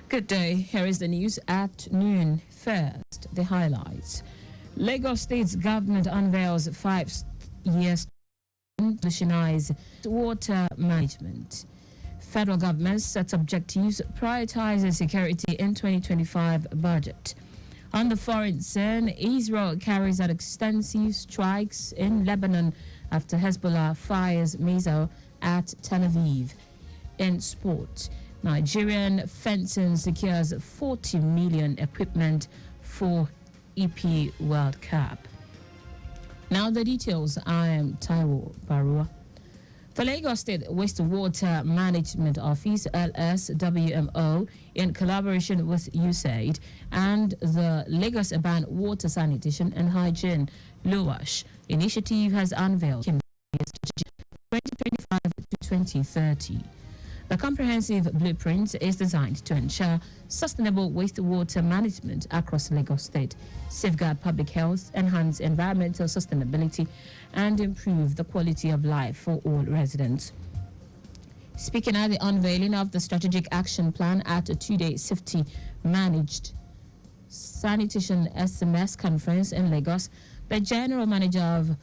Good day. Here is the news at noon. First, the highlights. Lagos State's government unveils 5 years to revolutionize water management. Federal government sets objectives, prioritizes security in 2025 budget. On the foreign scene, Israel carries out extensive strikes in Lebanon after Hezbollah fires missile at Tel Aviv. In sport, Nigerian fencing secures 40 million equipment for EP World Cup. Now the details. I am Taiwo Baruwa. The Lagos State Wastewater Management Office, LSWMO, in collaboration with USAID and the Lagos Urban Water Sanitation and Hygiene LOWASH initiative has unveiled 2025 to 2030. The comprehensive blueprint is designed to ensure sustainable wastewater management across Lagos State, safeguard public health, enhance environmental sustainability, and improve the quality of life for all residents. Speaking at the unveiling of the Strategic Action Plan at a 2-day safety managed sanitation SMS conference in Lagos, the General Manager of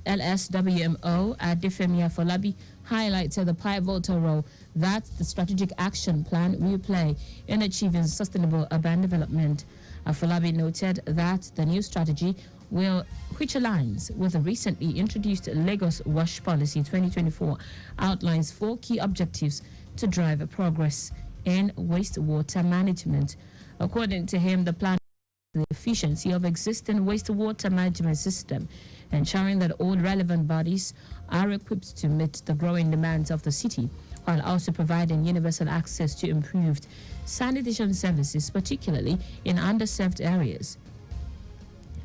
LSWMO, Adefemi Afolabi, highlighted the pivotal role that the Strategic Action Plan will play in achieving sustainable urban development. Afolabi noted that the new strategy which aligns with the recently introduced Lagos WASH Policy 2024, outlines 4 key objectives to drive progress in wastewater management. According to him, the plan the efficiency of existing wastewater management system, ensuring that all relevant bodies are equipped to meet the growing demands of the city, while also providing universal access to improved sanitation services, particularly in underserved areas.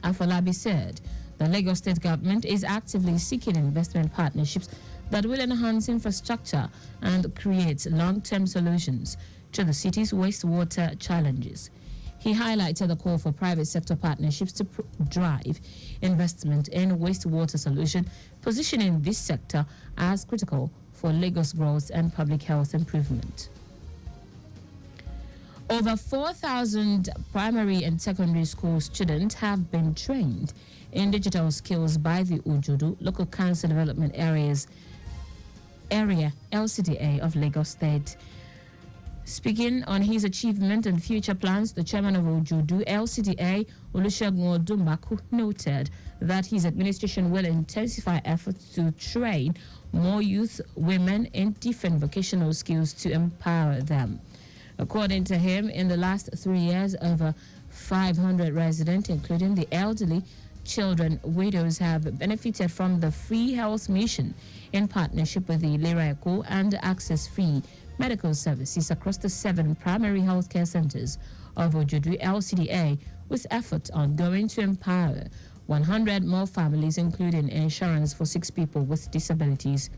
Afolabi said the Lagos State government is actively seeking investment partnerships that will enhance infrastructure and create long-term solutions to the city's wastewater challenges. He highlighted the call for private sector partnerships to drive investment in wastewater solution, positioning this sector as critical for Lagos growth and public health improvement. Over 4,000 primary and secondary school students have been trained in digital skills by the Ujudu Local Council Development Area LCDA of Lagos State. Speaking on his achievement and future plans, the chairman of Ujudu LCDA, Olusegun Odumbaku, noted that his administration will intensify efforts to train more youth women in different vocational skills to empower them. According to him, in the last 3 years, over 500 residents, including the elderly, children, widows, have benefited from the free health mission in partnership with the Ilera Eco and Access Free medical services across the 7 primary healthcare centers of Ojudu LCDA, with efforts ongoing to empower 100 more families, including insurance for 6 people with disabilities.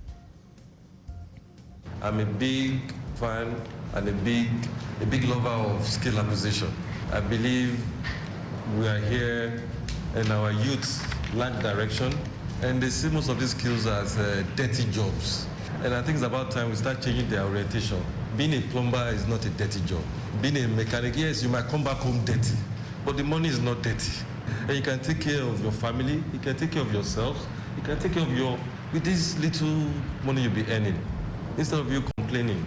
I'm a big fan and a big lover of skill acquisition. I believe we are here and our youth lack direction, and they see most of these skills as dirty jobs. And I think it's about time we start changing their orientation. Being a plumber is not a dirty job. Being a mechanic, yes, you might come back home dirty, but the money is not dirty. And you can take care of your family, you can take care of yourself, you can take care of with this little money you'll be earning. Instead of you complaining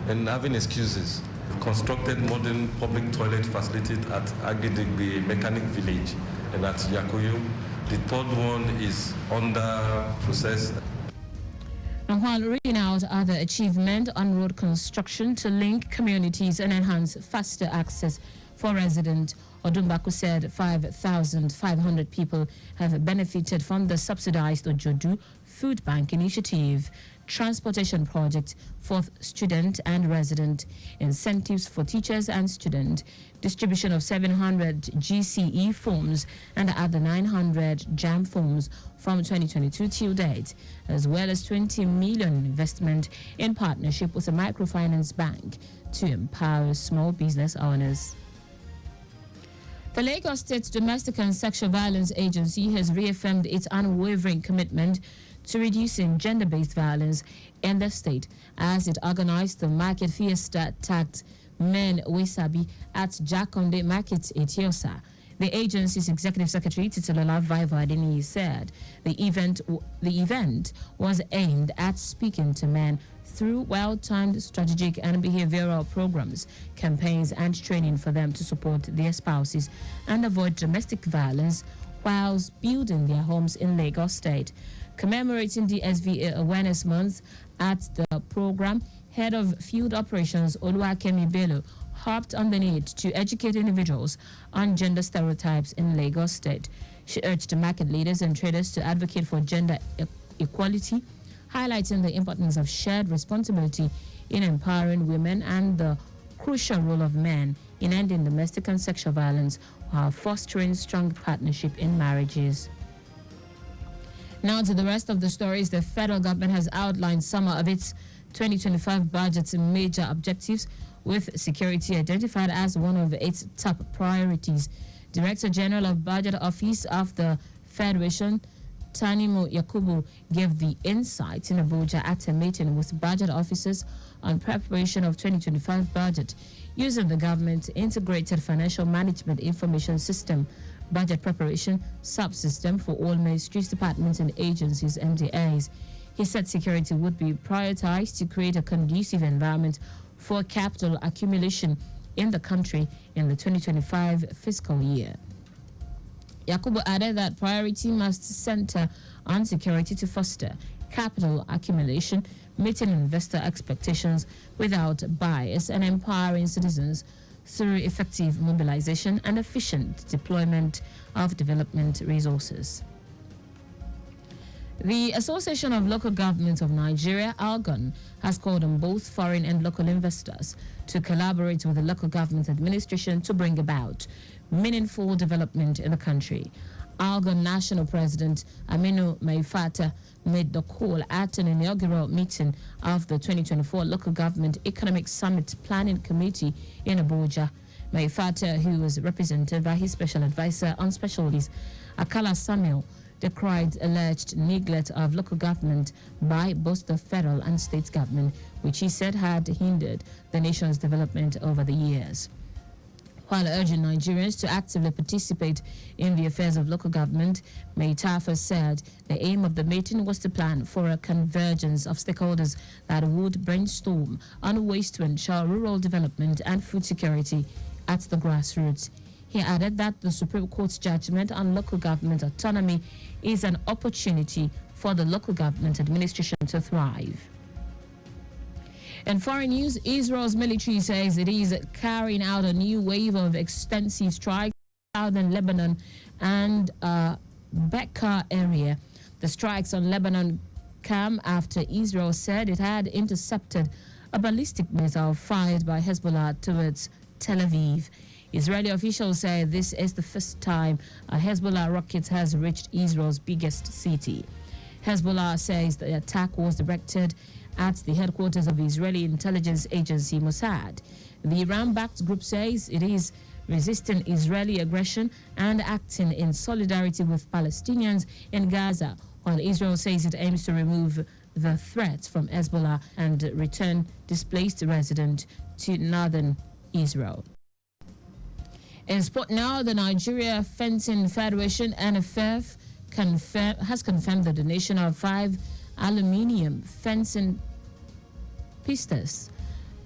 and having excuses. We've constructed modern public toilet facilities at Agedigbe Mechanic Village and at Yakoyo. The 3rd one is under process. And while reading out other achievement on road construction to link communities and enhance faster access for residents, Odumbaku said 5,500 people have benefited from the subsidized Ojudu Food Bank Initiative, transportation project for student and resident, incentives for teachers and students, distribution of 700 GCE forms and other 900 JAM forms from 2022 till date, as well as 20 million investment in partnership with a microfinance bank to empower small business owners. The Lagos State Domestic and Sexual Violence Agency has reaffirmed its unwavering commitment to reducing gender-based violence in the state as it organized the Market Fiesta tagged Men Wesabi at Jakonde Market Etiosa. The agency's executive secretary, Titilola Viva Adeni, said the event was aimed at speaking to men through well-timed strategic and behavioral programs, campaigns, and training for them to support their spouses and avoid domestic violence whilst building their homes in Lagos State. Commemorating the SVA Awareness Month at the program, Head of Field Operations Oluwakemi Bello harped on the need to educate individuals on gender stereotypes in Lagos State. She urged market leaders and traders to advocate for gender equality, highlighting the importance of shared responsibility in empowering women and the crucial role of men in ending domestic and sexual violence while fostering strong partnership in marriages. Now to the rest of the stories. The federal government has outlined some of its 2025 budget's major objectives, with security identified as one of its top priorities. Director General of Budget Office of the Federation, Tanimo Yakubu, gave the insight in Abuja at a meeting with budget officers on preparation of 2025 budget using the government's integrated financial management information system, budget preparation subsystem for all ministries, departments, and agencies, MDAs. He said security would be prioritized to create a conducive environment for capital accumulation in the country in the 2025 fiscal year. Yakubu added that priority must center on security to foster capital accumulation, meeting investor expectations without bias, and empowering citizens through effective mobilization and efficient deployment of development resources. The Association of Local Governments of Nigeria, ALGON, has called on both foreign and local investors to collaborate with the local government administration to bring about meaningful development in the country. ALGON National President Aminu Maifata made the call at an inaugural meeting of the 2024 Local Government Economic Summit Planning Committee in Abuja. Maifata, who was represented by his special advisor on specialties, Akala Samuel, decried alleged neglect of local government by both the federal and state government, which he said had hindered the nation's development over the years. While urging Nigerians to actively participate in the affairs of local government, Maitafa said the aim of the meeting was to plan for a convergence of stakeholders that would brainstorm on ways to ensure rural development and food security at the grassroots. He added that the Supreme Court's judgment on local government autonomy is an opportunity for the local government administration to thrive. In foreign news, Israel's military says it is carrying out a new wave of extensive strikes in southern Lebanon and Bekaa area. The strikes on Lebanon come after Israel said it had intercepted a ballistic missile fired by Hezbollah towards Tel Aviv. Israeli officials say this is the first time a Hezbollah rocket has reached Israel's biggest city. Hezbollah says the attack was directed at the headquarters of the Israeli intelligence agency Mossad. The Iran-backed group says it is resisting Israeli aggression and acting in solidarity with Palestinians in Gaza, while Israel says it aims to remove the threat from Hezbollah and return displaced residents to northern Israel. In sport now, the Nigeria Fencing Federation, NFF, has confirmed the donation of 5 aluminium fencing pistas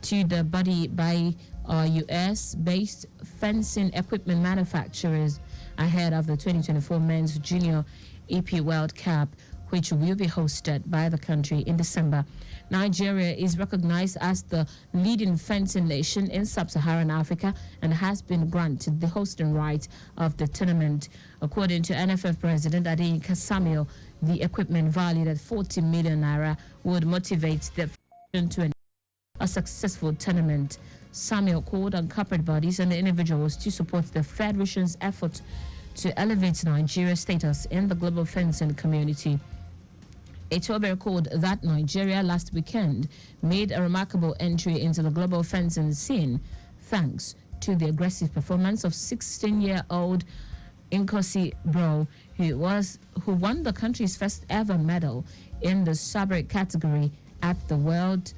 to the body by US-based fencing equipment manufacturers ahead of the 2024 Men's Junior EP World Cup, which will be hosted by the country in December. Nigeria is recognized as the leading fencing nation in sub-Saharan Africa and has been granted the hosting right of the tournament. According to NFF President Adeyinka Samuel, the equipment valued at 40 million naira would motivate the federation to a successful tournament. Samuel called on corporate bodies and individuals to support the federation's effort to elevate Nigeria's status in the global fencing community. Etobe recalled that Nigeria last weekend made a remarkable entry into the global fencing scene thanks to the aggressive performance of 16-year-old Nkosi Bro, who won the country's first ever medal in the sabre category at the World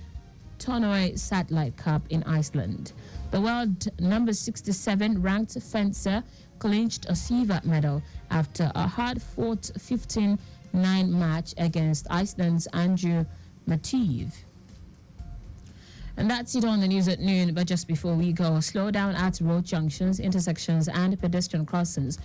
Tournoi Satellite Cup in Iceland. The world number 67 ranked fencer clinched a silver medal after a hard-fought 15-9 match against Iceland's Andrew Mathieu. And that's it on the news at noon. But just before we go, slow down at road junctions, intersections, and pedestrian crossings.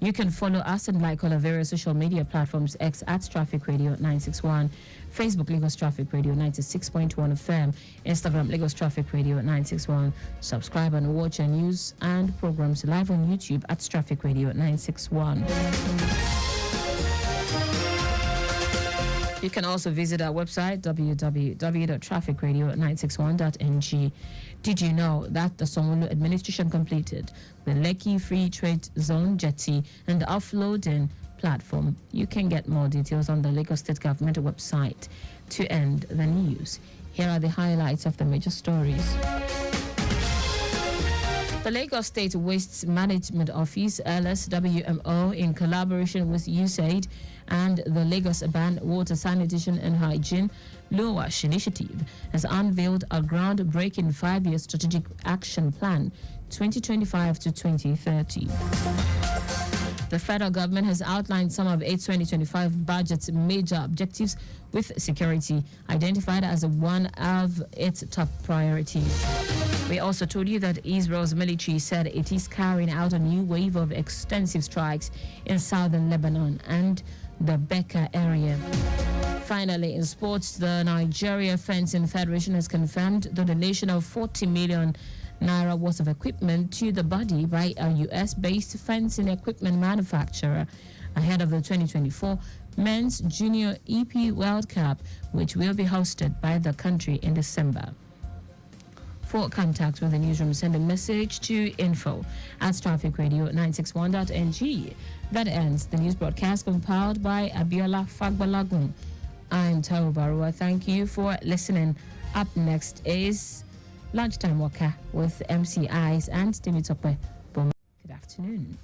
You can follow us and like all our various social media platforms: X at Traffic Radio 961, Facebook Lagos Traffic Radio 96.1 FM, Instagram Lagos Traffic Radio 961. Subscribe and watch our news and programs live on YouTube at Traffic Radio 961. You can also visit our website, www.trafficradio961.ng. Did you know that the Sanwo-Olu administration completed the Lekki Free Trade Zone jetty and the offloading platform? You can get more details on the Lagos State Government website. To end the news, here are the highlights of the major stories. The Lagos State Waste Management Office, LSWMO, in collaboration with USAID and the Lagos Urban Water Sanitation and Hygiene LOWASH initiative, has unveiled a groundbreaking 5-year strategic action plan 2025 to 2030. The federal government has outlined some of its 2025 budget's major objectives, with security identified as one of its top priorities. We also told you that Israel's military said it is carrying out a new wave of extensive strikes in southern Lebanon and the Bekaa area. Finally, in sports, the Nigeria Fencing Federation has confirmed the donation of 40 million naira worth of equipment to the body by a US-based fencing equipment manufacturer ahead of the 2024 Men's Junior EP World Cup, which will be hosted by the country in December. For contact with the newsroom, send a message to info@trafficradio961.ng. That ends the news broadcast compiled by Abiola Fagbalagun. I'm Taiwo Baruwa. Thank you for listening. Up next is Lunchtime Walker with MC Eyes and Timmy Tope. Good afternoon.